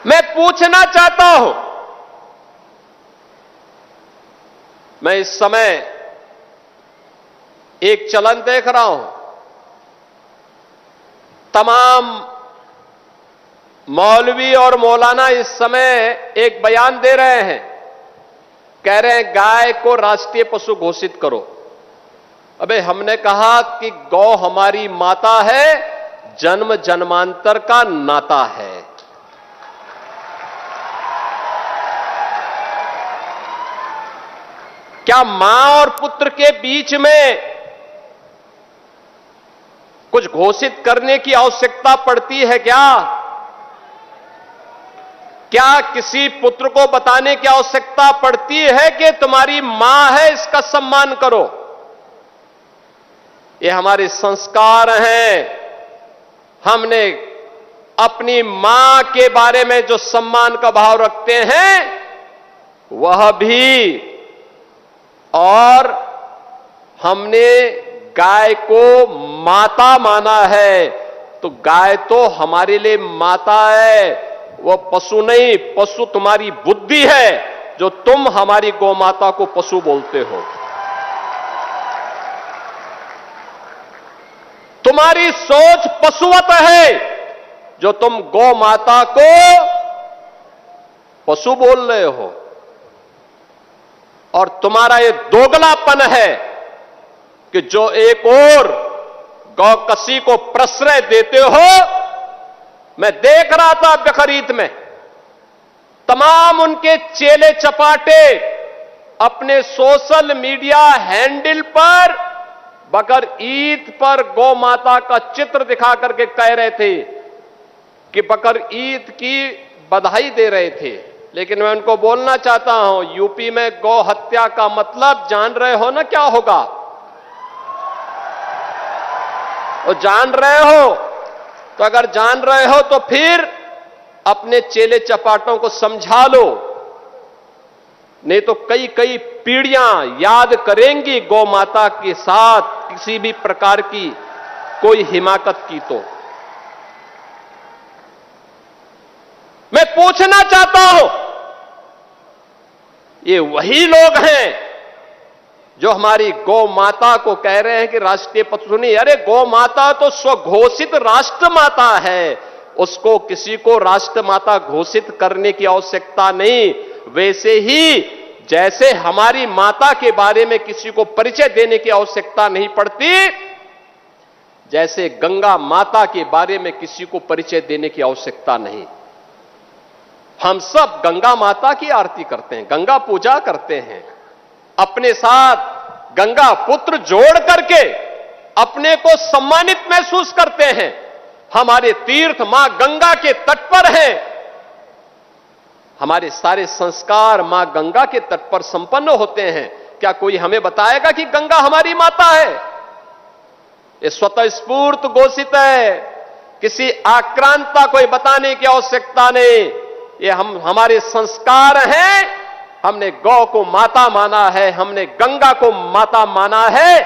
मैं पूछना चाहता हूं, मैं इस समय एक चलन देख रहा हूं, तमाम मौलवी और मौलाना इस समय एक बयान दे रहे हैं, कह रहे हैं गाय को राष्ट्रीय पशु घोषित करो। अबे हमने कहा कि गौ हमारी माता है, जन्म जन्मांतर का नाता है। क्या मां और पुत्र के बीच में कुछ घोषित करने की आवश्यकता पड़ती है क्या? क्या किसी पुत्र को बताने की आवश्यकता पड़ती है कि तुम्हारी मां है, इसका सम्मान करो? ये हमारे संस्कार हैं। हमने अपनी मां के बारे में जो सम्मान का भाव रखते हैं वह भी, और हमने गाय को माता माना है, तो गाय तो हमारे लिए माता है, वह पशु नहीं। पशु तुम्हारी बुद्धि है जो तुम हमारी गौ माता को पशु बोलते हो। तुम्हारी सोच पशुवत है जो तुम गौ माता को पशु बोल रहे हो। और तुम्हारा ये दोगलापन है कि जो एक और गौकसी को प्रश्रय देते हो। मैं देख रहा था बकरीद में तमाम उनके चेले चपाटे अपने सोशल मीडिया हैंडल पर बकर ईद पर गौ माता का चित्र दिखा करके कह रहे थे कि बकर ईद की बधाई दे रहे थे। लेकिन मैं उनको बोलना चाहता हूं, यूपी में गौ हत्या का मतलब जान रहे हो ना क्या होगा? और जान रहे हो तो अगर जान रहे हो तो फिर अपने चेले चपाटों को समझा लो, नहीं तो कई कई पीढ़ियां याद करेंगी गौ माता के साथ किसी भी प्रकार की कोई हिमाकत की। तो मैं पूछना चाहता हूं, ये वही लोग हैं जो हमारी गौ माता को कह रहे हैं कि राष्ट्रीय पशु नहीं। अरे गौ माता तो स्वघोषित राष्ट्र माता है, उसको किसी को राष्ट्र माता घोषित करने की आवश्यकता नहीं। वैसे ही जैसे हमारी माता के बारे में किसी को परिचय देने की आवश्यकता नहीं पड़ती, जैसे गंगा माता के बारे में किसी को परिचय देने की आवश्यकता नहीं। हम सब गंगा माता की आरती करते हैं, गंगा पूजा करते हैं, अपने साथ गंगा पुत्र जोड़ करके अपने को सम्मानित महसूस करते हैं। हमारे तीर्थ मां गंगा के तट पर हैं, हमारे सारे संस्कार मां गंगा के तट पर संपन्न होते हैं। क्या कोई हमें बताएगा कि गंगा हमारी माता है? ये स्वतः स्फूर्त घोषित है, किसी आक्रांता कोई बताने की आवश्यकता नहीं। ये हमारे संस्कार हैं। हमने गौ को माता माना है, हमने गंगा को माता माना है।